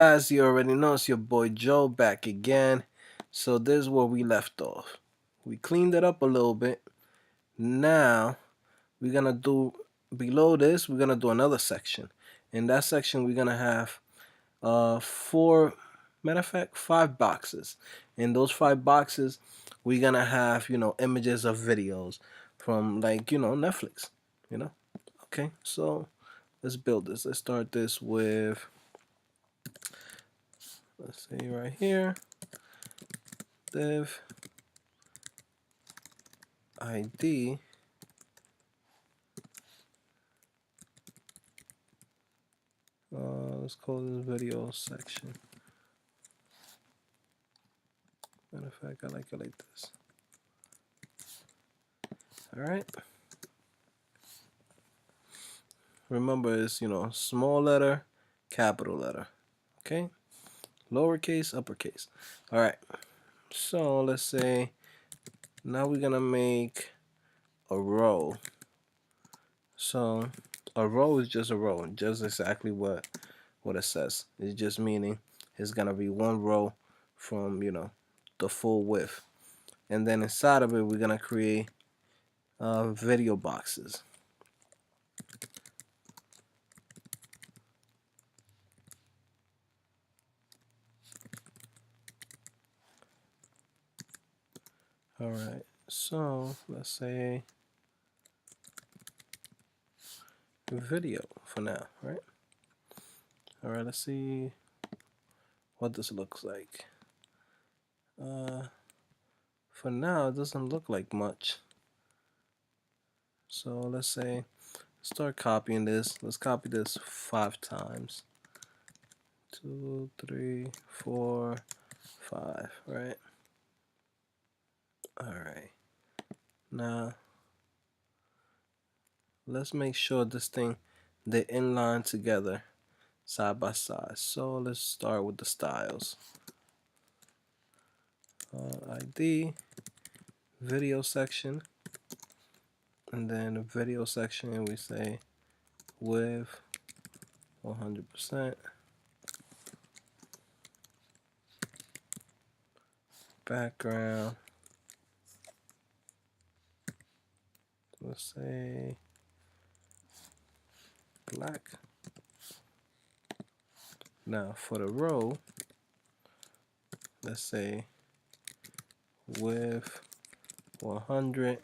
As you already know, it's your boy Joe back again. So this is where we left off. We cleaned it up a little bit. Now we're gonna do below this. We're gonna do another section. In that section, we're gonna have matter of fact, 5 boxes. In those 5 boxes, we're gonna have images of videos from Netflix. Okay. So let's build this. Let's start this with. Let's say right here, div ID. Let's call this video section. Matter of fact, I like it like this. All right. Remember, it's small letter, capital letter. Okay. Lowercase, uppercase. All right. So let's say now we're gonna make a row. So a row is just a row, just exactly what it says. It's just meaning it's gonna be one row from the full width, and then inside of it we're gonna create video boxes. All right. So let's say video for now, right? All right, let's see what this looks like. For now, it doesn't look like much. So let's say, start copying this. Let's copy this 5 times. 2, 3, 4, 5, right? All right. Now, let's make sure this thing, they inline together side by side. So let's start with the styles. ID, video section, and then the video section we say width 100%, background, let's say black. Now for the row, let's say width 100,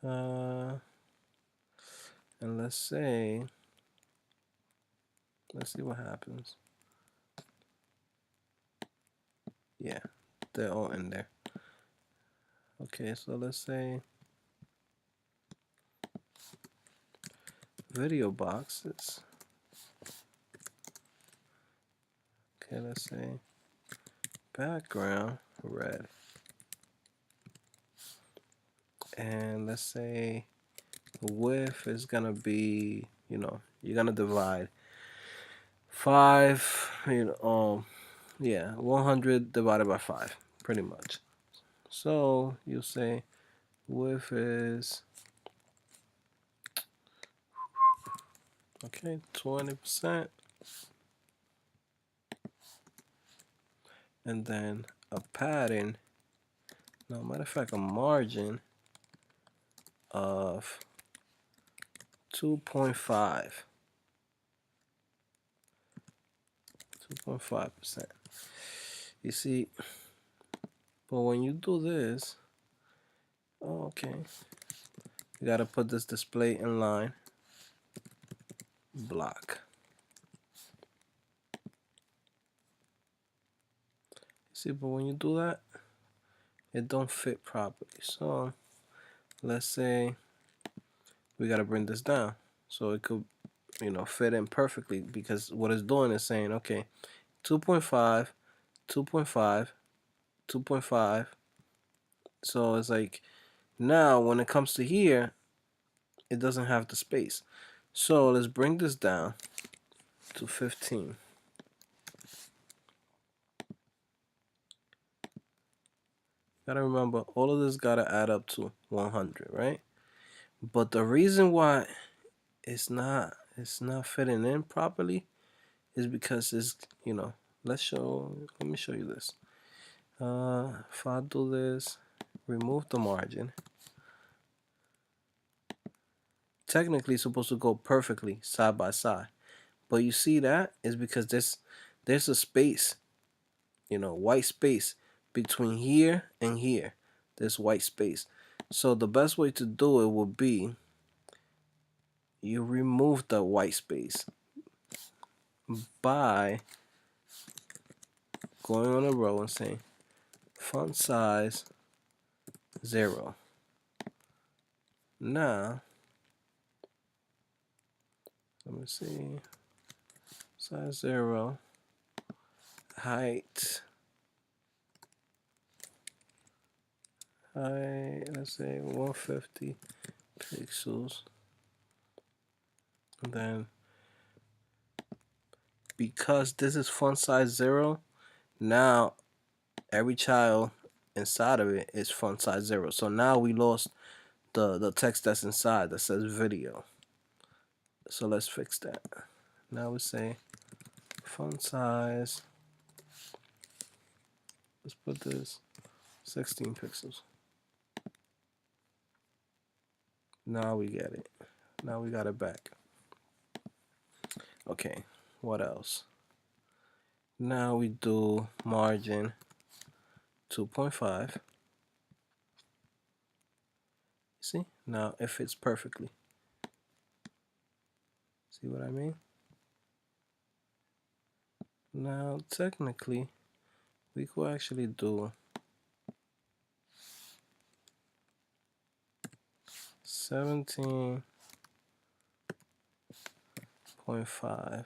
and let's see what happens. Yeah, they're all in there. Okay, so let's say video boxes. Okay, let's say background red, and let's say width is gonna be, you're gonna divide 5, 100 divided by 5, pretty much. So you say width is 20%, and then a padding. No, matter of fact, a margin of 2.5%. You see, but when you do this, okay, you gotta put this display inline block. See, but when you do that, it don't fit properly. So let's say we gotta bring this down so it could fit in perfectly, because what it's doing is saying, okay, 2.5, 2.5, 2.5. So it's like, now when it comes to here, it doesn't have the space. So let's bring this down to 15. Gotta remember, all of this gotta add up to 100, right? But the reason why it's not it's not fitting in properly is because it's, you know, let me show you this. If I do this, remove the margin, technically it's supposed to go perfectly side by side, but you see that is because there's a space, you know, white space between here and here. There's white space. So the best way to do it would be you remove the white space by going on a row and saying font size 0. Now, let me see, size 0, height, let's say 150 pixels. And then, because this is font size 0, now every child inside of it is font size 0. So now we lost the text that's inside that says video. So let's fix that. Now we say font size, let's put this 16 pixels. Now we get it. Now we got it back. Okay, what else? Now we do margin 2.5. See? Now it fits perfectly. See what I mean? Now technically we could actually do 17.5,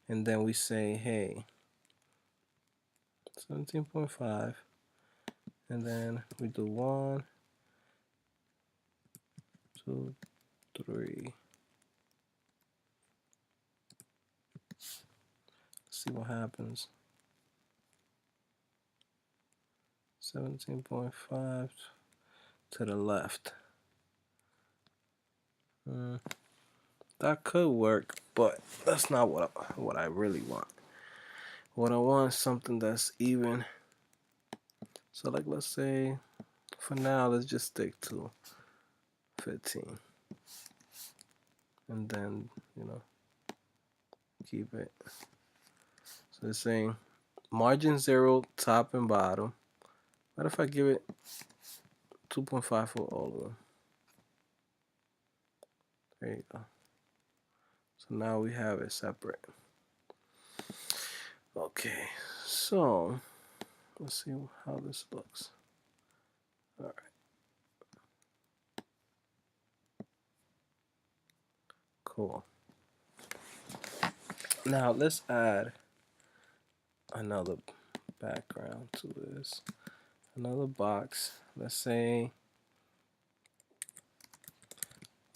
and then we say, hey, 17.5, and then we do 1, 2, 3. See what happens. 17.5 to the left. That could work, but that's not what I really want. What I want is something that's even. So like, let's say for now let's just stick to 15, and then, you know, keep it. So it's saying margin 0 top and bottom. What if I give it 2.5 for all of them? There you go. So now we have it separate. Okay, so let's see how this looks. All right. Cool. Now let's add another background to this. Another box. Let's say,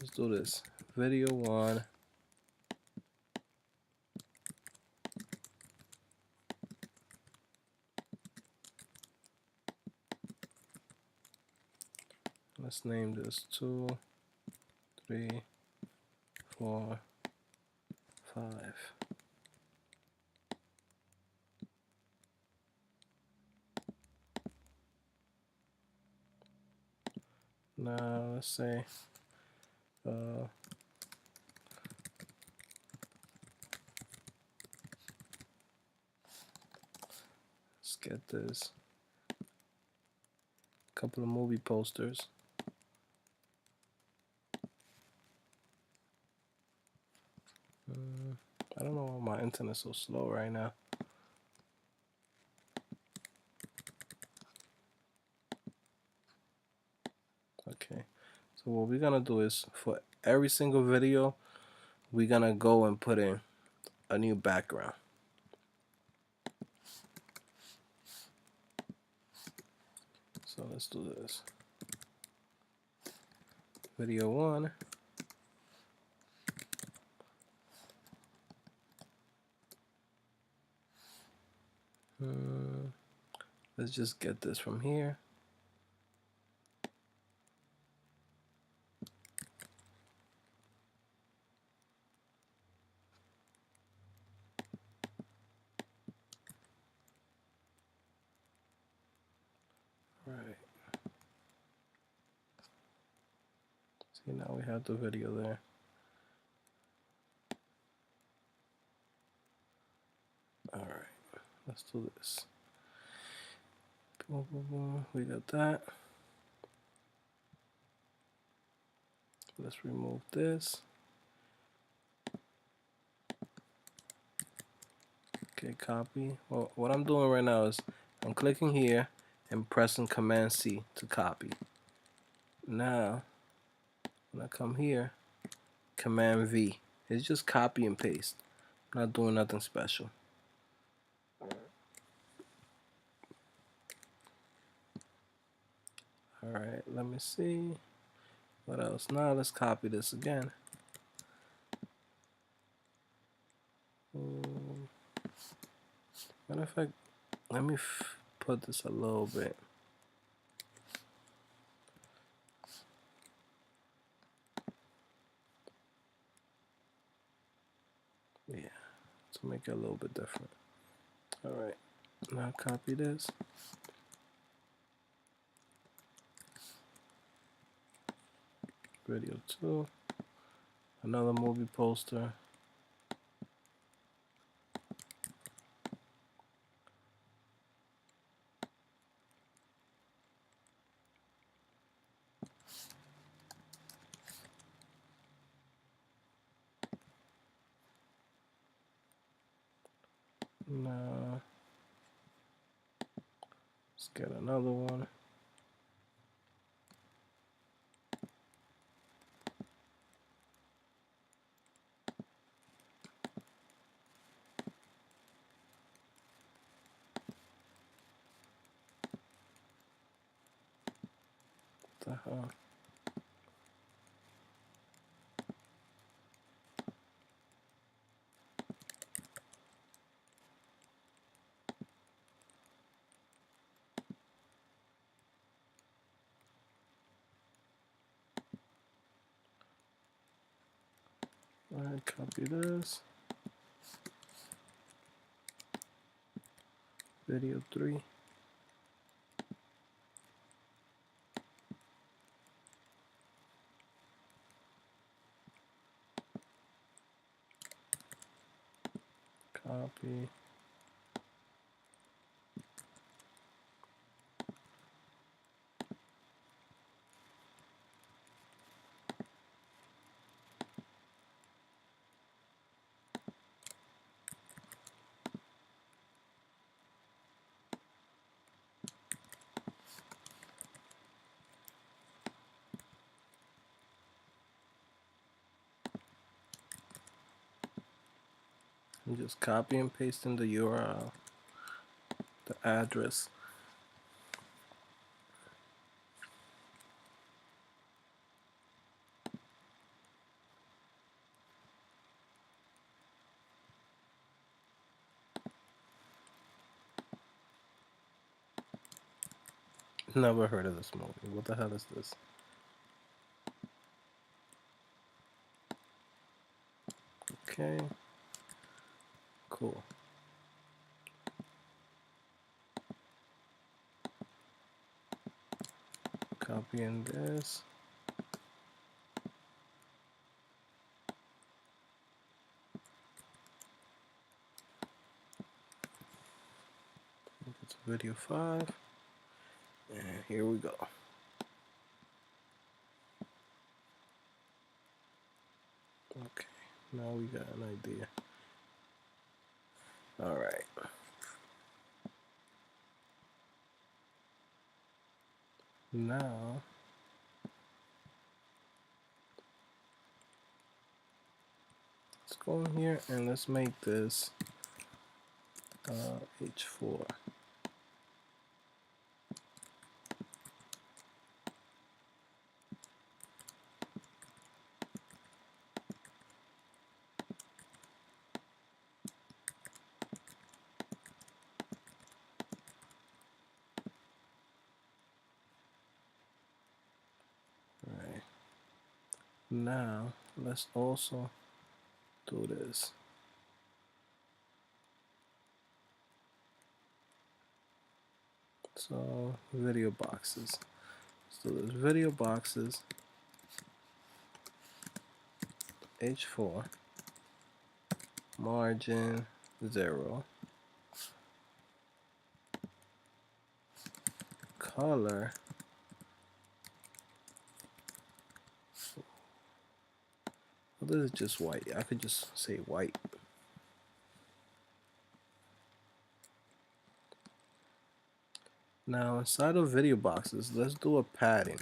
let's do this. Video 1. Let's name this 2, 3, 4, 5. Now let's say let's get this couple of movie posters. I don't know why my internet's so slow right now. Okay, so what we're gonna do is for every single video, we're gonna go and put in a new background. So let's do this. Video 1. Let's just get this from here. See, now we have the video there. All right, let's do this. Boom, boom, boom. We got that. Let's remove this. Okay, copy. Well, what I'm doing right now is I'm clicking here and pressing Command C to copy. Now, when I come here, Command V. It's just copy and paste. I'm not doing nothing special. Alright, let me see. What else? Now let's copy this again. Matter of fact, let me put this a little bit. Yeah, to make it a little bit different. Alright, now copy this. Video 2. Another movie poster. Now, let's get another one. What the hell? Alright, copy this. Video 3. Copy. And just copy and paste in the URL, the address. Never heard of this movie. What the hell is this? Okay. Cool. Copying this. It's video 5. And here we go. Okay. Now we got an idea. Alright. Now, let's go in here and let's make this H4. Alright. Now, let's also do this. So, video boxes. So there's video boxes. h4 margin 0, color well, this is just white. I could just say white. Now inside of video boxes, let's do a padding.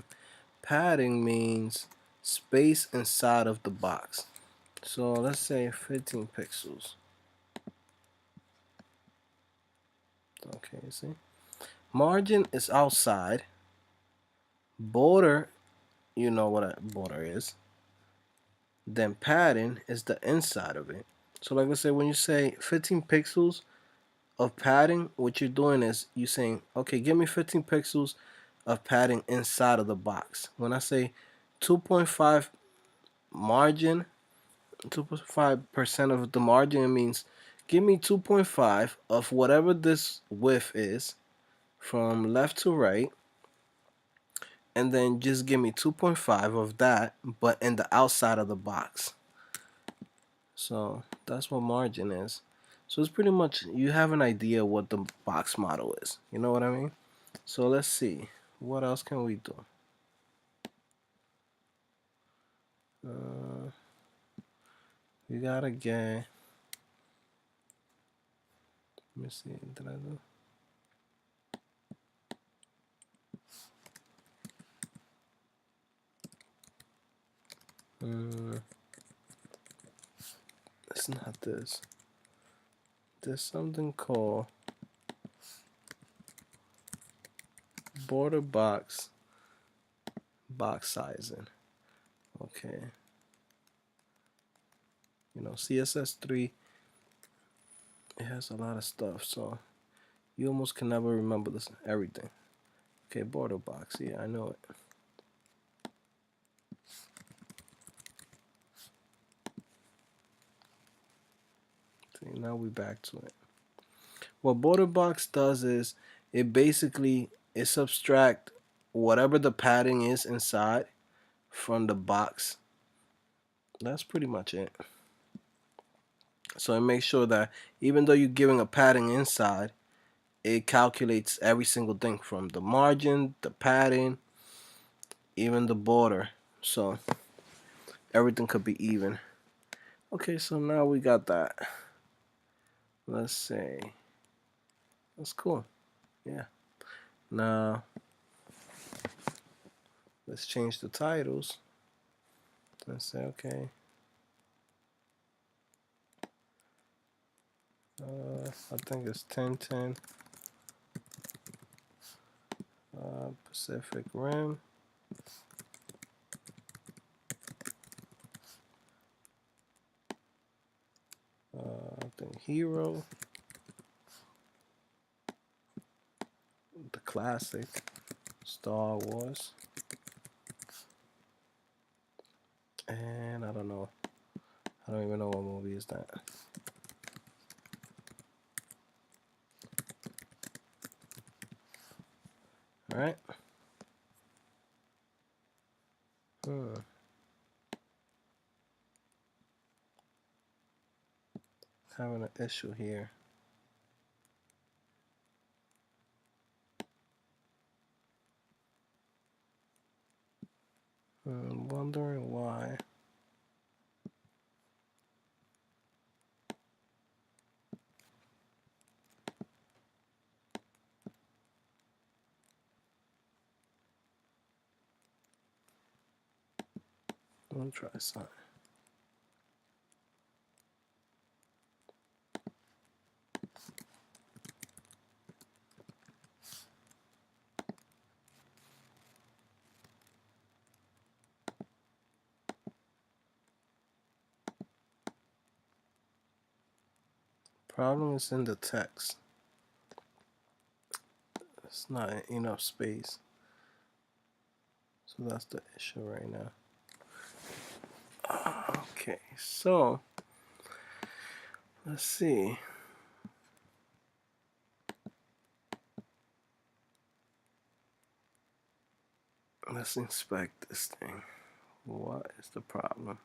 Padding means space inside of the box. So let's say 15 pixels. Okay, see? Margin is outside. Border, you know what a border is. Then padding is the inside of it. So like let's say when you say 15 pixels of padding, what you're doing is you're saying, okay, give me 15 pixels of padding inside of the box. When I say 2.5 margin, 2.5% of the margin, it means give me 2.5 of whatever this width is from left to right, and then just give me 2.5 of that, but in the outside of the box. So that's what margin is. So it's pretty much, you have an idea what the box model is. You know what I mean? So let's see. What else can we do? We gotta get, let me see, did I do? It's not this. There's something called border box sizing. Okay. You know, CSS3, it has a lot of stuff, so you almost can never remember this everything. Okay, border box, yeah, I know it. See, now we back to it. What border box does is it subtract whatever the padding is inside from the box. That's pretty much it. So it makes sure that even though you're giving a padding inside, it calculates every single thing from the margin, the padding, even the border. So everything could be even. Okay, so now we got that. Let's say that's cool. Yeah. Now let's change the titles. Let's say okay. I think it's 1010 Pacific Rim. I think Hero, the classic Star Wars, and I don't know. I don't even know what movie is that. All right. Having an issue here. I'm wondering why. I'm gonna try something. Problem is in the text. It's not enough space. So that's the issue right now. Okay, so let's see. Let's inspect this thing. What is the problem?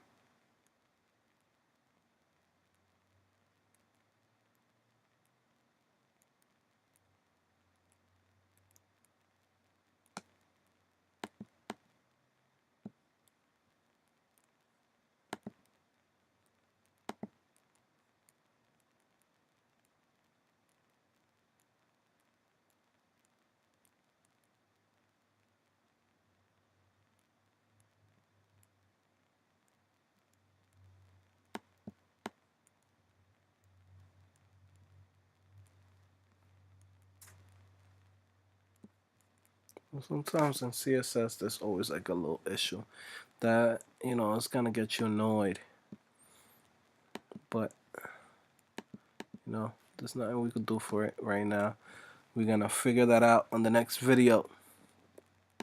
Sometimes in CSS there's always like a little issue that, you know, it's gonna get you annoyed, but you know, there's nothing we could do for it right now. We're gonna figure that out on the next video.